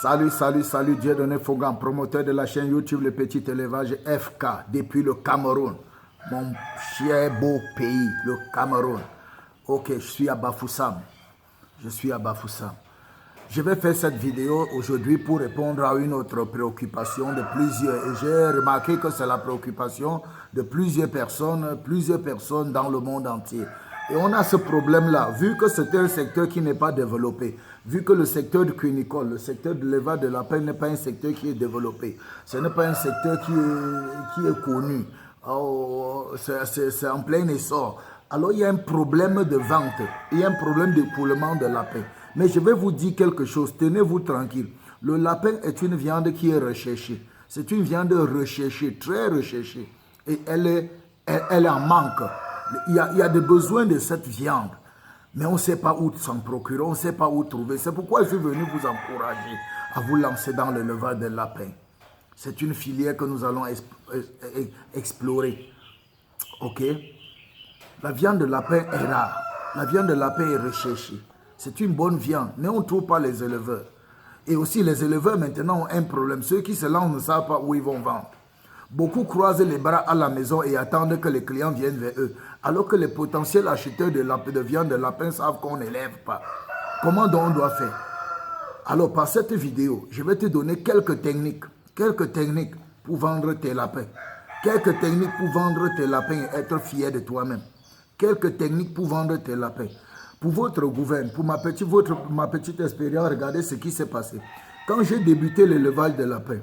Salut, salut, salut, Dieudonné Fogan, promoteur de la chaîne YouTube Le Petit Élevage FK, depuis le Cameroun. Mon cher beau pays, le Cameroun. Ok, je suis à Bafoussam. Je suis à Bafoussam. Je vais faire cette vidéo aujourd'hui pour répondre à une autre préoccupation de plusieurs. Et j'ai remarqué que c'est la préoccupation de plusieurs personnes dans le monde entier. Et on a ce problème-là, vu que c'est un secteur qui n'est pas développé, vu que le secteur du cunicole, le secteur de l'élevage de lapin n'est pas un secteur qui est développé, ce n'est pas un secteur qui est connu, c'est en plein essor. Alors il y a un problème de vente, il y a un problème d'écoulement de lapin. Mais je vais vous dire quelque chose, tenez-vous tranquille. Le lapin est une viande qui est recherchée. C'est une viande recherchée, très recherchée. Et elle en manque. Il y a des besoins de cette viande. Mais on ne sait pas où s'en procurer, on ne sait pas où trouver. C'est pourquoi je suis venu vous encourager à vous lancer dans l'élevage des lapins. C'est une filière que nous allons explorer. Ok? La viande de lapin est rare. La viande de lapin est recherchée. C'est une bonne viande, mais on ne trouve pas les éleveurs. Et aussi, les éleveurs maintenant ont un problème. Ceux qui se lancent ne savent pas où ils vont vendre. Beaucoup croisent les bras à la maison et attendent que les clients viennent vers eux. Alors que les potentiels acheteurs de viande de lapin savent qu'on n'élève pas. Comment donc on doit faire? Alors, par cette vidéo, je vais te donner quelques techniques pour vendre tes lapins. Quelques techniques pour vendre tes lapins et être fier de toi-même. Quelques techniques pour vendre tes lapins. Pour votre gouverne, pour ma petite expérience, regardez ce qui s'est passé. Quand j'ai débuté l'élevage de lapins,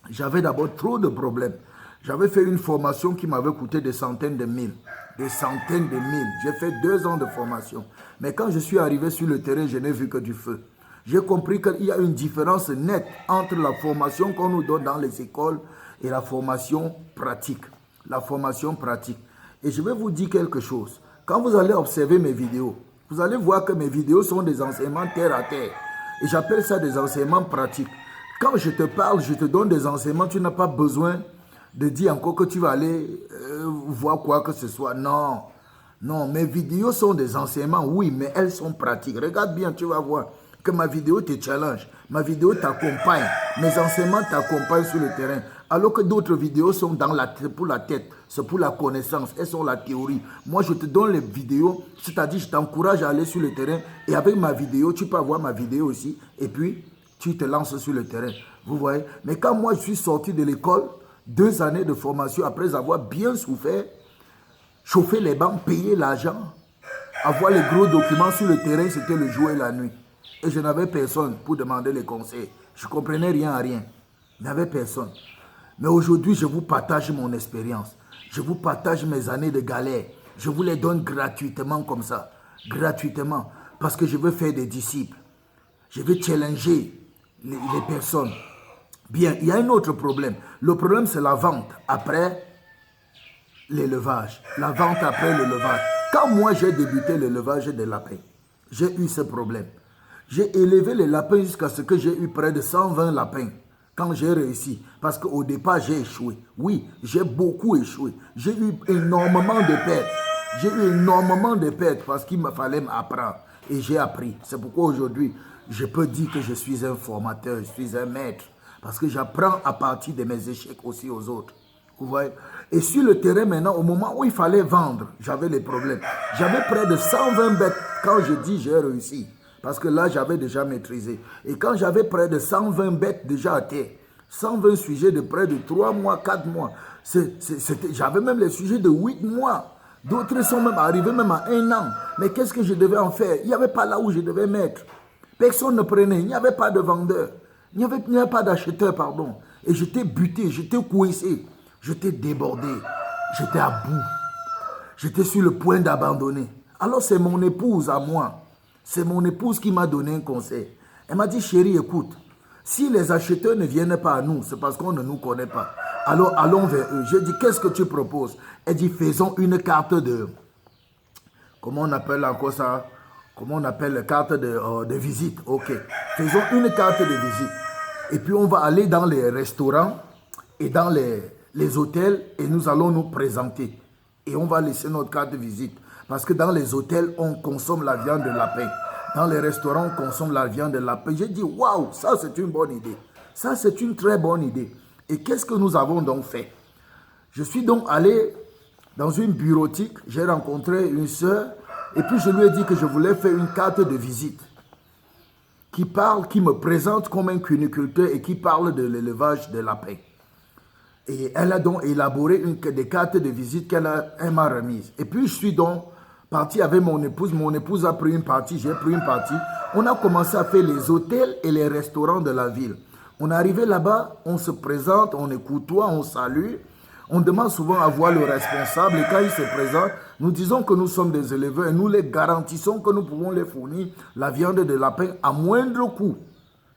j'avais d'abord trop de problèmes. J'avais fait une formation qui m'avait coûté des centaines de mille. Des centaines de mille. J'ai fait 2 ans de formation. Mais quand je suis arrivé sur le terrain, je n'ai vu que du feu. J'ai compris qu'il y a une différence nette entre la formation qu'on nous donne dans les écoles et la formation pratique. La formation pratique. Et je vais vous dire quelque chose. Quand vous allez observer mes vidéos, vous allez voir que mes vidéos sont des enseignements terre à terre. Et j'appelle ça des enseignements pratiques. Quand je te parle, je te donne des enseignements, tu n'as pas besoin de dire encore que tu vas aller voir quoi que ce soit. Non, non, mes vidéos sont des enseignements, oui, mais elles sont pratiques. Regarde bien, tu vas voir que ma vidéo te challenge, ma vidéo t'accompagne, mes enseignements t'accompagnent sur le terrain. Alors que d'autres vidéos sont pour la tête, c'est pour la connaissance, elles sont la théorie. Moi, je te donne les vidéos, c'est-à-dire je t'encourage à aller sur le terrain et avec ma vidéo, tu peux avoir ma vidéo aussi et puis tu te lances sur le terrain. Vous voyez? Mais quand moi, je suis sorti de l'école, 2 années de formation après avoir bien souffert, chauffer les bancs, payer l'argent, avoir les gros documents sur le terrain, c'était le jour et la nuit. Et je n'avais personne pour demander les conseils. Je ne comprenais rien à rien. Il n'y avait personne. Mais aujourd'hui, je vous partage mon expérience. Je vous partage mes années de galère. Je vous les donne gratuitement comme ça. Gratuitement. Parce que je veux faire des disciples. Je veux challenger les personnes. Bien, il y a un autre problème. Le problème, c'est la vente après l'élevage. La vente après l'élevage. Quand moi, j'ai débuté l'élevage des lapins, j'ai eu ce problème. J'ai élevé les lapins jusqu'à ce que j'ai eu près de 120 lapins. Quand j'ai réussi, parce qu'au départ, j'ai échoué. Oui, j'ai beaucoup échoué. J'ai eu énormément de pertes. J'ai eu énormément de pertes parce qu'il me fallait m'apprendre. Et j'ai appris. C'est pourquoi aujourd'hui, je peux dire que je suis un formateur, je suis un maître. Parce que j'apprends à partir de mes échecs aussi aux autres. Vous voyez? Et sur le terrain maintenant, au moment où il fallait vendre, j'avais les problèmes. J'avais près de 120 bêtes. Quand je dis j'ai réussi, parce que là, j'avais déjà maîtrisé. Et quand j'avais près de 120 bêtes déjà à terre, 120 sujets de près de 3 mois, 4 mois, j'avais même les sujets de 8 mois. D'autres sont même arrivés même à 1 an. Mais qu'est-ce que je devais en faire? Il n'y avait pas là où je devais mettre. Personne ne prenait. Il n'y avait pas de vendeur. Il n'y avait pas d'acheteur, pardon. Et j'étais buté, j'étais coincé. J'étais débordé. J'étais à bout. J'étais sur le point d'abandonner. Alors c'est mon épouse à moi. C'est mon épouse qui m'a donné un conseil. Elle m'a dit, chérie, écoute, si les acheteurs ne viennent pas à nous, c'est parce qu'on ne nous connaît pas. Alors allons vers eux. J'ai dit, qu'est-ce que tu proposes? Elle dit, faisons une carte de... Comment on appelle encore ça? Comment on appelle la carte de visite? Ok. Faisons une carte de visite. Et puis on va aller dans les restaurants et dans les hôtels et nous allons nous présenter. Et on va laisser notre carte de visite. Parce que dans les hôtels, on consomme la viande de lapin. Dans les restaurants, on consomme la viande de lapin. J'ai dit, waouh, ça c'est une bonne idée. Ça c'est une très bonne idée. Et qu'est-ce que nous avons donc fait? Je suis donc allé dans une bureautique, j'ai rencontré une sœur et puis je lui ai dit que je voulais faire une carte de visite qui me présente comme un cuniculteur et qui parle de l'élevage de lapins. Et elle a donc élaboré des cartes de visite qu'elle m'a remises. Et puis je suis donc parti avec mon épouse. Mon épouse a pris une partie, j'ai pris une partie. On a commencé à faire les hôtels et les restaurants de la ville. On est arrivé là-bas, on se présente, on écoute, on salue. On demande souvent à voir le responsable et quand il se présente, nous disons que nous sommes des éleveurs et nous les garantissons que nous pouvons les fournir la viande de lapin à moindre coût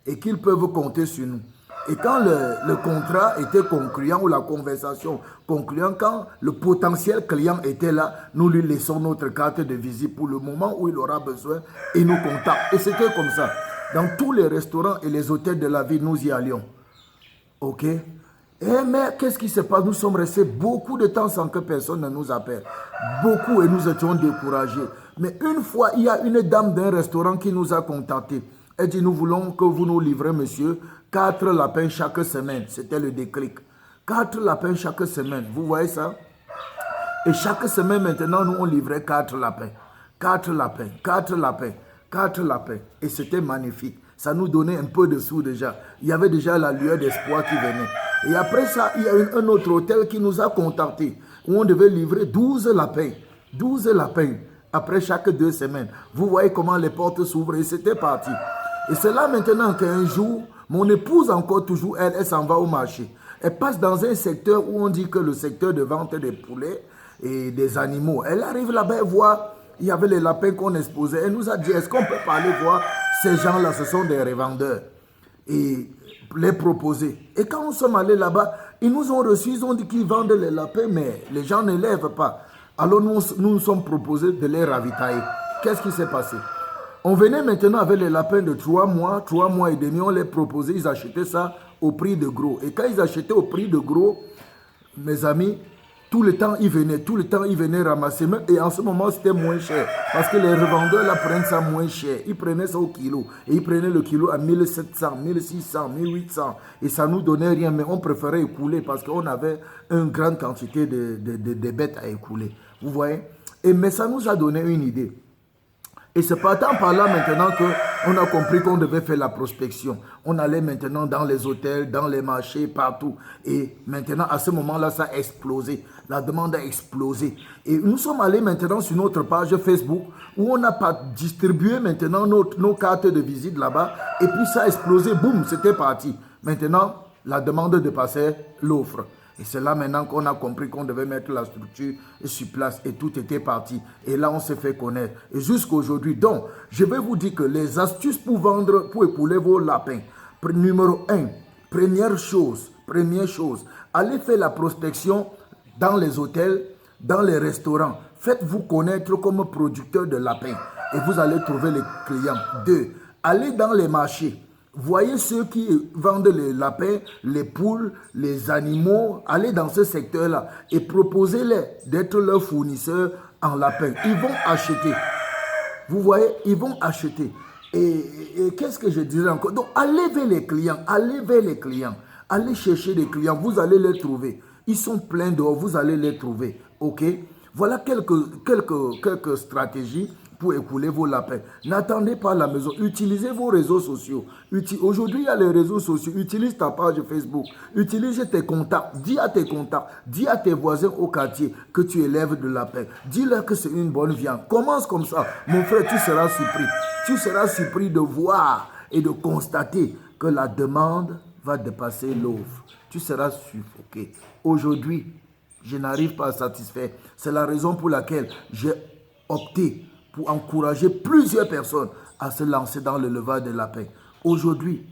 et qu'ils peuvent compter sur nous. Et quand le contrat était concluant ou la conversation concluant, quand le potentiel client était là, nous lui laissons notre carte de visite pour le moment où il aura besoin et nous contacte. Et c'était comme ça. Dans tous les restaurants et les hôtels de la ville, nous y allions. Ok? Mais qu'est-ce qui se passe? Nous sommes restés beaucoup de temps sans que personne ne nous appelle. Beaucoup et nous étions découragés. Mais une fois, il y a une dame d'un restaurant qui nous a contactés. Elle dit, nous voulons que vous nous livrez, monsieur, 4 lapins chaque semaine. C'était le déclic. 4 lapins chaque semaine. Vous voyez ça? Et chaque semaine, maintenant, nous, on livrait 4 lapins. 4 lapins, 4 lapins, 4 lapins. Et c'était magnifique. Ça nous donnait un peu de sous déjà. Il y avait déjà la lueur d'espoir qui venait. Et après ça, il y a un autre hôtel qui nous a contactés, où on devait livrer 12 lapins. 12 lapins, après chaque 2 semaines. Vous voyez comment les portes s'ouvrent et c'était parti. Et c'est là maintenant qu'un jour, mon épouse encore toujours, elle s'en va au marché. Elle passe dans un secteur où on dit que le secteur de vente des poulets et des animaux. Elle arrive là-bas et voit, il y avait les lapins qu'on exposait. Elle nous a dit, est-ce qu'on peut pas aller voir ces gens-là, ce sont des revendeurs. Et les proposer. Et quand nous sommes allés là-bas, ils nous ont reçus, ils ont dit qu'ils vendent les lapins, mais les gens ne lèvent pas. Alors nous nous sommes proposés de les ravitailler. Qu'est-ce qui s'est passé? On venait maintenant avec les lapins de 3 mois et demi, on les proposait, ils achetaient ça au prix de gros. Et quand ils achetaient au prix de gros, mes amis, tout le temps ils venaient ramasser. Et en ce moment, c'était moins cher. Parce que les revendeurs là prennent ça moins cher. Ils prenaient ça au kilo. Et ils prenaient le kilo à 1700, 1600, 1800. Et ça ne nous donnait rien. Mais on préférait écouler parce qu'on avait une grande quantité de bêtes à écouler. Vous voyez? Mais ça nous a donné une idée. Et c'est partant par là maintenant qu'on a compris qu'on devait faire la prospection. On allait maintenant dans les hôtels, dans les marchés, partout. Et maintenant, à ce moment-là, ça a explosé. La demande a explosé. Et nous sommes allés maintenant sur notre page Facebook où on a distribué maintenant nos cartes de visite là-bas. Et puis ça a explosé, boum, c'était parti. Maintenant, la demande dépassait l'offre. Et c'est là maintenant qu'on a compris qu'on devait mettre la structure sur place et tout était parti. Et là, on s'est fait connaître. Et jusqu'à aujourd'hui, donc, je vais vous dire que les astuces pour vendre, pour écouler vos lapins. Numéro 1, première chose, allez faire la prospection dans les hôtels, dans les restaurants. Faites-vous connaître comme producteur de lapins et vous allez trouver les clients. 2, allez dans les marchés. Voyez ceux qui vendent les lapins, les poules, les animaux. Allez dans ce secteur-là et proposez-les d'être leurs fournisseurs en lapins. Ils vont acheter. Vous voyez, ils vont acheter. Et qu'est-ce que je dirais encore? Donc, allez vers les clients. Allez chercher des clients. Vous allez les trouver. Ils sont pleins dehors. Vous allez les trouver. OK? Voilà quelques stratégies pour écouler vos lapins. N'attendez pas à la maison. Utilisez vos réseaux sociaux. Aujourd'hui, il y a les réseaux sociaux. Utilise ta page Facebook. Utilise tes contacts. Dis à tes contacts. Dis à tes voisins au quartier que tu élèves de lapins. Dis-leur que c'est une bonne viande. Commence comme ça. Mon frère, tu seras surpris. Tu seras surpris de voir et de constater que la demande va dépasser l'offre. Tu seras suffoqué. Aujourd'hui, je n'arrive pas à satisfaire. C'est la raison pour laquelle j'ai opté pour encourager plusieurs personnes à se lancer dans l'élevage des lapins. Aujourd'hui,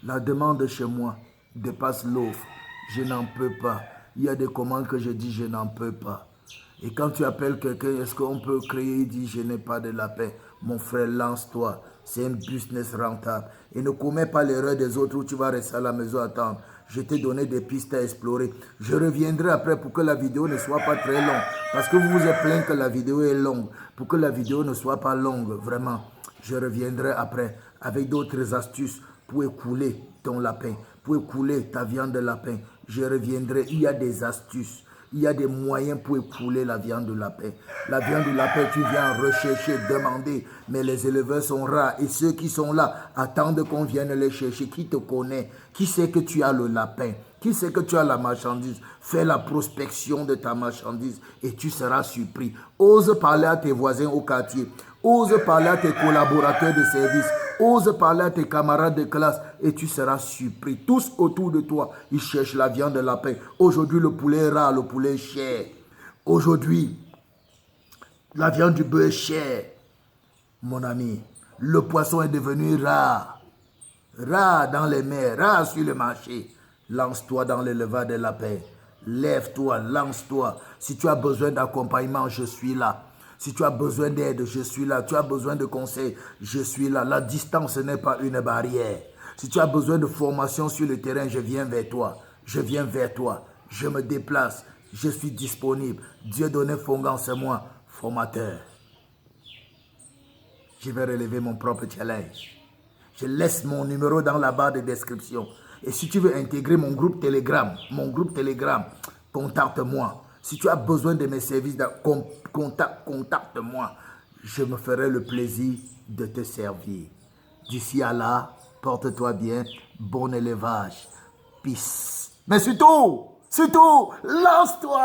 la demande chez moi dépasse l'offre. Je n'en peux pas. Il y a des commandes que je dis, je n'en peux pas. Et quand tu appelles quelqu'un, est-ce qu'on peut créer? Il dit, je n'ai pas de lapin. Mon frère, lance-toi. C'est un business rentable. Et ne commets pas l'erreur des autres où tu vas rester à la maison attendre. Je t'ai donné des pistes à explorer. Je reviendrai après pour que la vidéo ne soit pas très longue. Parce que vous vous êtes plaint que la vidéo est longue. Pour que la vidéo ne soit pas longue, vraiment. Je reviendrai après avec d'autres astuces pour écouler ton lapin, pour écouler ta viande de lapin. Je reviendrai. Il y a des astuces. Il y a des moyens pour écouler la viande de lapin. La viande de lapin, tu viens rechercher, demander. Mais les éleveurs sont rares. Et ceux qui sont là attendent qu'on vienne les chercher. Qui te connaît? Qui sait que tu as le lapin? Qui sait que tu as la marchandise? Fais la prospection de ta marchandise et tu seras surpris. Ose parler à tes voisins au quartier. Ose parler à tes collaborateurs de service. Ose parler à tes camarades de classe et tu seras surpris. Tous autour de toi, ils cherchent la viande de lapin. Aujourd'hui, le poulet est rare, le poulet est cher. Aujourd'hui, la viande du bœuf est chère. Mon ami, le poisson est devenu rare. Rare dans les mers, rare sur le marché. Lance-toi dans l'élevage des lapins. Lève-toi, lance-toi. Si tu as besoin d'accompagnement, je suis là. Si tu as besoin d'aide, je suis là. Tu as besoin de conseils, je suis là. La distance n'est pas une barrière. Si tu as besoin de formation sur le terrain, je viens vers toi. Je viens vers toi. Je me déplace. Je suis disponible. Dieudonné Fongan, c'est moi, formateur. Je vais relever mon propre challenge. Je laisse mon numéro dans la barre de description. Et si tu veux intégrer mon groupe Telegram, contacte-moi. Si tu as besoin de mes services, contacte-moi. Je me ferai le plaisir de te servir. D'ici à là, porte-toi bien. Bon élevage. Peace. Mais surtout, lance-toi!